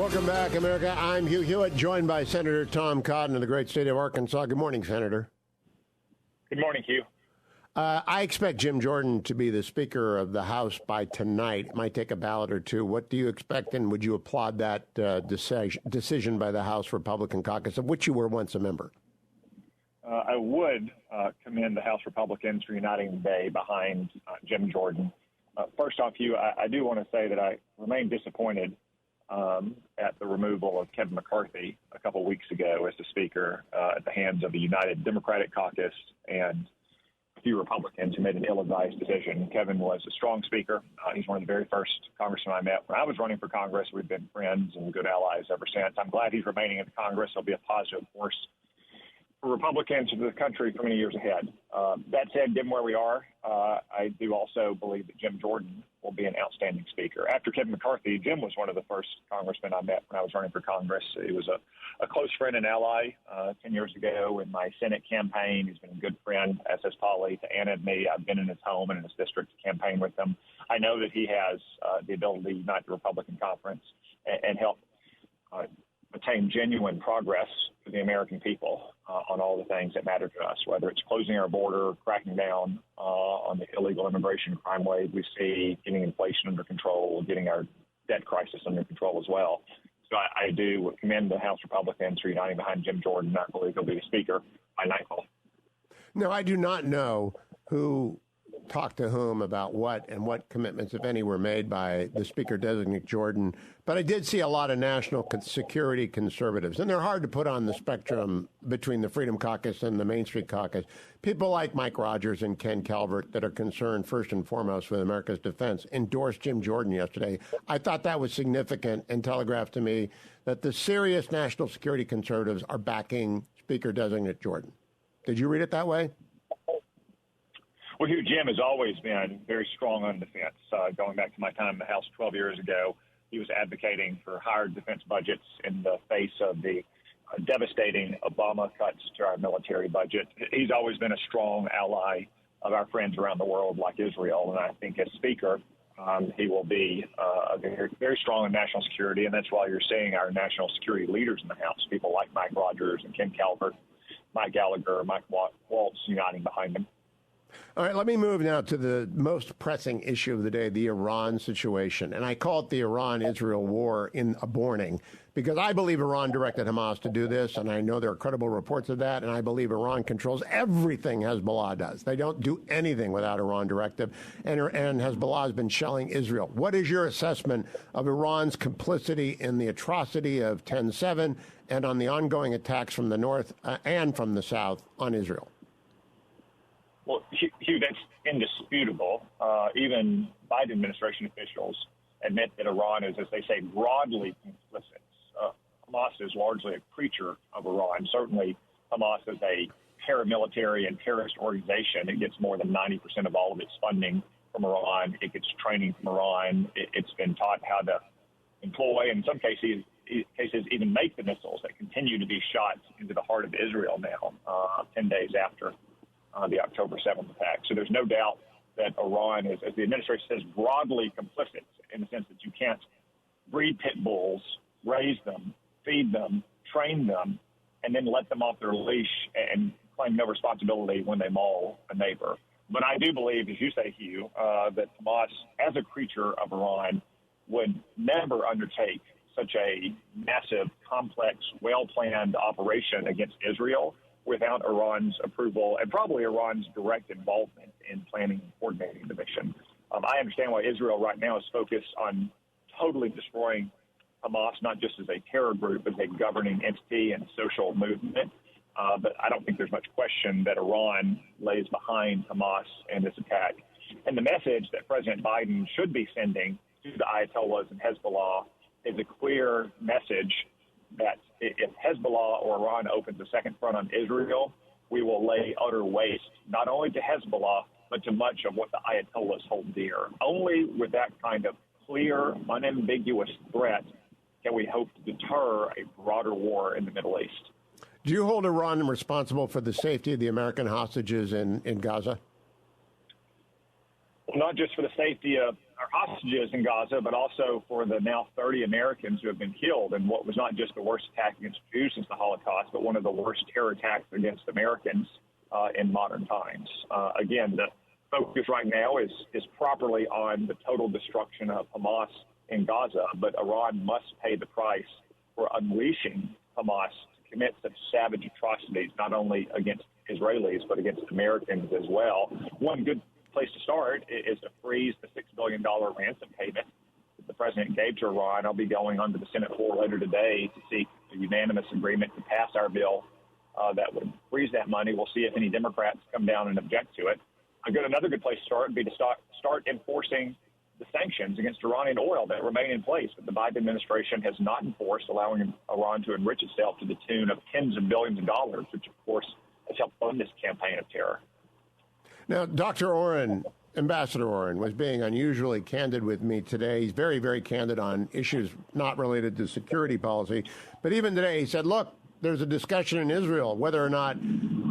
Welcome back, America. I'm Hugh Hewitt, joined by Senator Tom Cotton of the great state of Arkansas. Good morning, Senator. Good morning, Hugh. I expect Jim Jordan to be the Speaker of the House by tonight. It might take a ballot or two. What do you expect, and would you applaud that decision by the House Republican Caucus, of which you were once a member? I would commend the House Republicans for uniting today behind Jim Jordan. First off, Hugh, I do want to say that I remain disappointed at the removal of Kevin McCarthy a couple of weeks ago as the Speaker at the hands of the United Democratic Caucus and a few Republicans who made an ill-advised decision. Kevin was a strong Speaker. He's one of the very first congressmen I met when I was running for Congress. We've been friends and good allies ever since. I'm glad he's remaining in the Congress. He'll be a positive force for Republicans in the country for many years ahead. That said, given where we are, I do also believe that Jim Jordan will be an outstanding Speaker. After Kevin McCarthy, Jim was one of the first congressmen I met when I was running for Congress. He was a close friend and ally 10 years ago in my Senate campaign. He's been a good friend, as has Polly, to Anna and me. I've been in his home and in his district to campaign with him. I know that he has the ability to unite the Republican conference and help attain genuine progress for the American people on all the things that matter to us, whether it's closing our border, cracking down on the illegal immigration crime wave we see, getting inflation under control, getting our debt crisis under control as well. So I do commend the House Republicans for uniting behind Jim Jordan. I believe he'll be the Speaker by nightfall. No, I do not know who talked to whom about what and what commitments, if any, were made by the Speaker-designate Jordan. But I did see a lot of national security conservatives, and they're hard to put on the spectrum between the Freedom Caucus and the Main Street Caucus. People like Mike Rogers and Ken Calvert that are concerned first and foremost with America's defense endorsed Jim Jordan yesterday. I thought that was significant and telegraphed to me that the serious national security conservatives are backing Speaker-designate Jordan. Did you read it that way? Well, Hugh, Jim has always been very strong on defense. Going back to my time in the House 12 years ago, he was advocating for higher defense budgets in the face of the devastating Obama cuts to our military budget. He's always been a strong ally of our friends around the world, like Israel. And I think as Speaker, he will be very, very strong in national security. And that's why you're seeing our national security leaders in the House, people like Mike Rogers and Ken Calvert, Mike Gallagher, Mike Waltz uniting behind him. All right, let me move now to the most pressing issue of the day, the Iran situation. And I call it the Iran-Israel war in a morning because I believe Iran directed Hamas to do this, and I know there are credible reports of that, and I believe Iran controls everything Hezbollah does. They don't do anything without Iran directive, and Hezbollah has been shelling Israel. What is your assessment of Iran's complicity in the atrocity of 10/7 and on the ongoing attacks from the north and from the south on Israel? Well, Hugh, that's indisputable. Even Biden administration officials admit that Iran is, as they say, broadly complicit. Hamas is largely a creature of Iran. Certainly, Hamas is a paramilitary and terrorist organization. It gets more than 90% of all of its funding from Iran. It gets training from Iran. It's been taught how to employ, in some cases, even make the missiles that continue to be shot into the heart of Israel now, 10 days after the October 7th attack. So there's no doubt that Iran is, as the administration says, broadly complicit in the sense that you can't breed pit bulls, raise them, feed them, train them, and then let them off their leash and claim no responsibility when they maul a neighbor. But I do believe, as you say, Hugh, that Hamas, as a creature of Iran, would never undertake such a massive, complex, well-planned operation against Israel without Iran's approval and probably Iran's direct involvement in planning and coordinating the mission. I understand why Israel right now is focused on totally destroying Hamas, not just as a terror group, but as a governing entity and social movement. But I don't think there's much question that Iran lays behind Hamas and this attack. And the message that President Biden should be sending to the Ayatollahs and Hezbollah is a clear message that if Hezbollah or Iran opens a second front on Israel, we will lay utter waste, not only to Hezbollah, but to much of what the Ayatollahs hold dear. Only with that kind of clear, unambiguous threat can we hope to deter a broader war in the Middle East. Do you hold Iran responsible for the safety of the American hostages in Gaza? Well, not just for the safety of our hostages in Gaza, but also for the now 30 Americans who have been killed in what was not just the worst attack against Jews since the Holocaust, but one of the worst terror attacks against Americans in modern times. Again, the focus right now is properly on the total destruction of Hamas in Gaza, but Iran must pay the price for unleashing Hamas to commit such savage atrocities, not only against Israelis, but against Americans as well. One good place to start is to freeze the $6 billion ransom payment that the president gave to Iran. I'll be going onto the Senate floor later today to seek a unanimous agreement to pass our bill that would freeze that money. We'll see if any Democrats come down and object to it. Another good place to start would be to start enforcing the sanctions against Iranian oil that remain in place that the Biden administration has not enforced, allowing Iran to enrich itself to the tune of tens of billions of dollars, which, of course, has helped fund this campaign of terror. Now, Dr. Oren, Ambassador Oren, was being unusually candid with me today. He's very, very candid on issues not related to security policy. But even today, he said, look, there's a discussion in Israel whether or not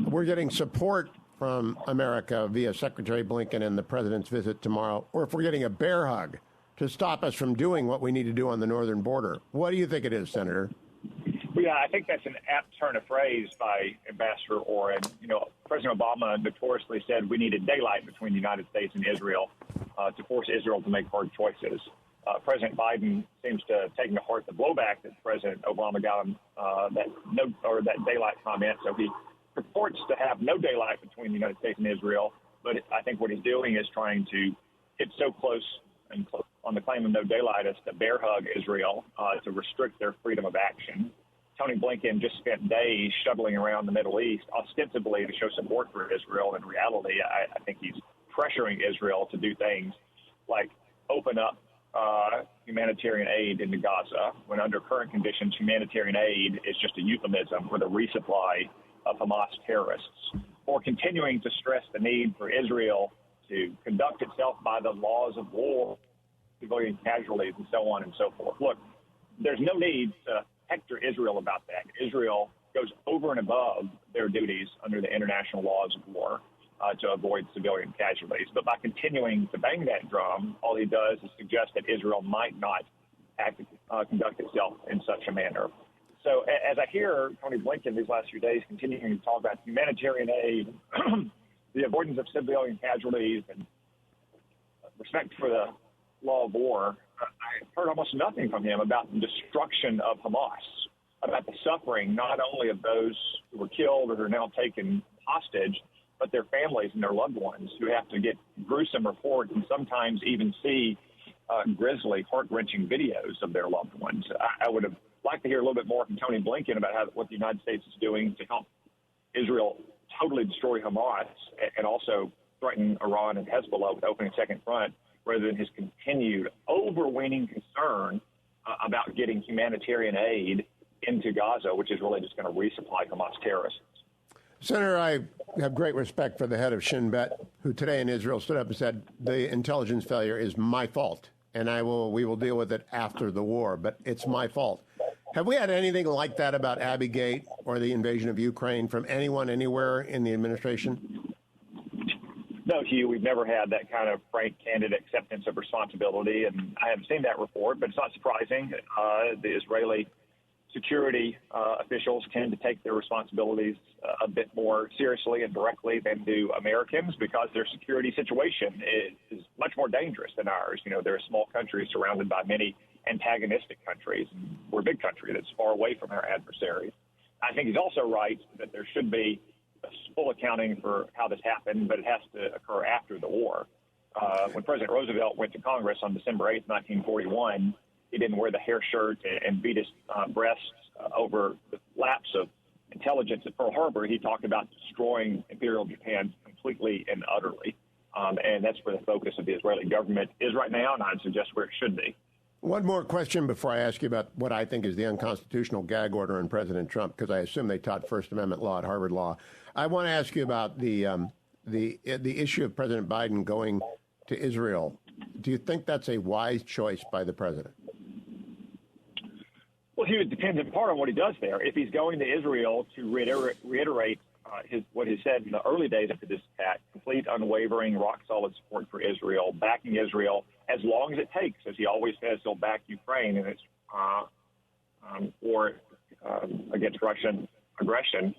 we're getting support from America via Secretary Blinken and the president's visit tomorrow, or if we're getting a bear hug to stop us from doing what we need to do on the northern border. What do you think it is, Senator? Well, yeah, I think that's an apt turn of phrase by Ambassador Oren. You know, President Obama notoriously said we needed daylight between the United States and Israel to force Israel to make hard choices. President Biden seems to have taken to heart the blowback that President Obama got him that daylight comment. So he purports to have no daylight between the United States and Israel, but I think what he's doing is trying to get so close and on the claim of no daylight as to bear hug Israel to restrict their freedom of action. Tony Blinken just spent days shuttling around the Middle East, ostensibly to show support for Israel. In reality, I think he's pressuring Israel to do things like open up humanitarian aid into Gaza, when under current conditions, humanitarian aid is just a euphemism for the resupply of Hamas terrorists, or continuing to stress the need for Israel to conduct itself by the laws of war, civilian casualties, and so on and so forth. Look, there's no need to hector Israel about that. Israel goes over and above their duties under the international laws of war to avoid civilian casualties. But by continuing to bang that drum, all he does is suggest that Israel might not conduct itself in such a manner. So as I hear Tony Blinken these last few days continuing to talk about humanitarian aid, the avoidance of civilian casualties, and respect for the law of war, I've heard almost nothing from him about the destruction of Hamas, about the suffering not only of those who were killed or who are now taken hostage, but their families and their loved ones who have to get gruesome reports and sometimes even see grisly, heart-wrenching videos of their loved ones. I would have liked to hear a little bit more from Tony Blinken about what the United States is doing to help Israel totally destroy Hamas and also threaten Iran and Hezbollah with opening a second front, rather than his continued overweening concern about getting humanitarian aid into Gaza, which is really just going to resupply Hamas terrorists. Senator, I have great respect for the head of Shin Bet, who today in Israel stood up and said, the intelligence failure is my fault, and we will deal with it after the war, but it's my fault. Have we had anything like that about Abbeygate or the invasion of Ukraine from anyone anywhere in the administration? No, Hugh, we've never had that kind of frank, candid acceptance of responsibility, and I haven't seen that report, but it's not surprising. The Israeli security officials tend to take their responsibilities a bit more seriously and directly than do Americans, because their security situation is much more dangerous than ours. You know, they're a small country surrounded by many antagonistic countries, and we're a big country that's far away from our adversaries. I think he's also right that there should be a full accounting for how this happened, but it has to occur after the war. When President Roosevelt went to Congress on December 8th, 1941, he didn't wear the hair shirt and beat his breasts over the lapse of intelligence at Pearl Harbor. He talked about destroying Imperial Japan completely and utterly. And that's where the focus of the Israeli government is right now, and I'd suggest where it should be. One more question before I ask you about what I think is the unconstitutional gag order on President Trump, because I assume they taught First Amendment law at Harvard Law. I want to ask you about the issue of President Biden going to Israel. Do you think that's a wise choice by the president? Well, Hugh, it depends in part on what he does there. If he's going to Israel to reiterate what he said in the early days after this attack: complete, unwavering, rock-solid support for Israel, backing Israel as long as it takes. As he always says, he'll back Ukraine in its war against Russian aggression.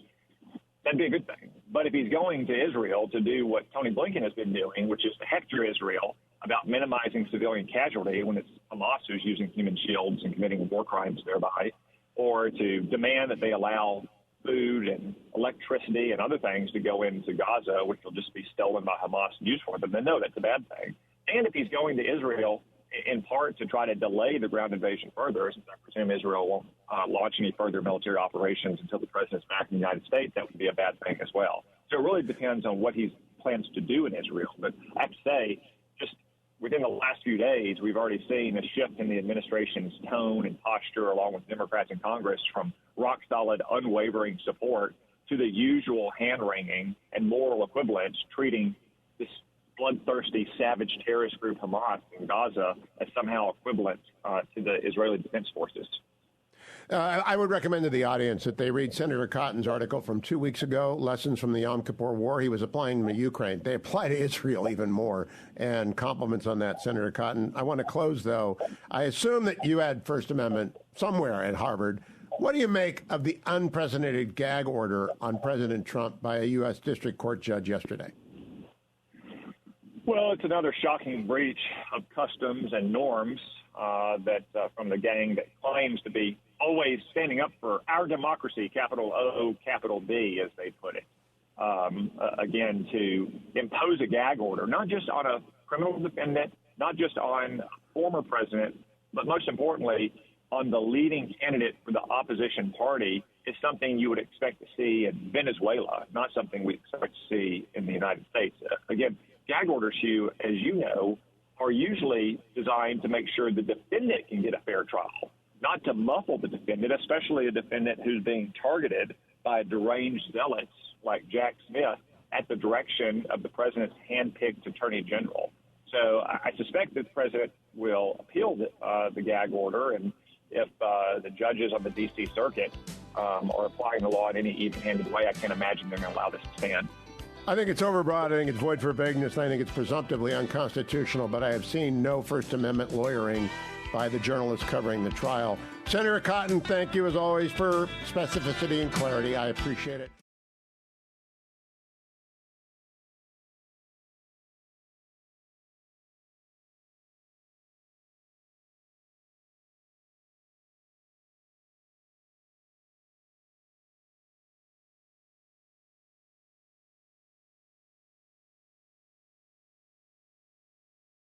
That'd be a good thing. But if he's going to Israel to do what Tony Blinken has been doing, which is to hector Israel about minimizing civilian casualty when it's Hamas who's using human shields and committing war crimes thereby, or to demand that they allow food and electricity and other things to go into Gaza, which will just be stolen by Hamas and used for them, then no, that's a bad thing. And if he's going to Israel in part to try to delay the ground invasion further, since I presume Israel won't launch any further military operations until the president's back in the United States, that would be a bad thing as well. So it really depends on what he plans to do in Israel. But I have to say, just within the last few days, we've already seen a shift in the administration's tone and posture, along with Democrats in Congress, from rock-solid, unwavering support to the usual hand-wringing and moral equivalence, treating this bloodthirsty, savage terrorist group Hamas in Gaza as somehow equivalent to the Israeli Defense Forces. I would recommend to the audience that they read Senator Cotton's article from 2 weeks ago, Lessons from the Yom Kippur War. He was applying to Ukraine. They apply to Israel even more, and compliments on that, Senator Cotton. I want to close, though. I assume that you had First Amendment somewhere at Harvard. What do you make of the unprecedented gag order on President Trump by a U.S. District Court judge yesterday? Well, it's another shocking breach of customs and norms that from the gang that claims to be always standing up for our democracy, capital O, capital D, as they put it. Again, to impose a gag order, not just on a criminal defendant, not just on a former president, but most importantly, on the leading candidate for the opposition party, is something you would expect to see in Venezuela, not something we expect to see in the United States. Again, gag orders, Hugh, as you know, are usually designed to make sure the defendant can get a fair trial, not to muffle the defendant, especially a defendant who's being targeted by deranged zealots like Jack Smith at the direction of the president's hand-picked attorney general. So I suspect that the president will appeal the gag order, and if the judges on the D.C. Circuit are applying the law in any even-handed way, I can't imagine they're going to allow this to stand. I think it's overbroad. I think it's void for vagueness. And I think it's presumptively unconstitutional. But I have seen no First Amendment lawyering by the journalists covering the trial. Senator Cotton, thank you as always for specificity and clarity. I appreciate it.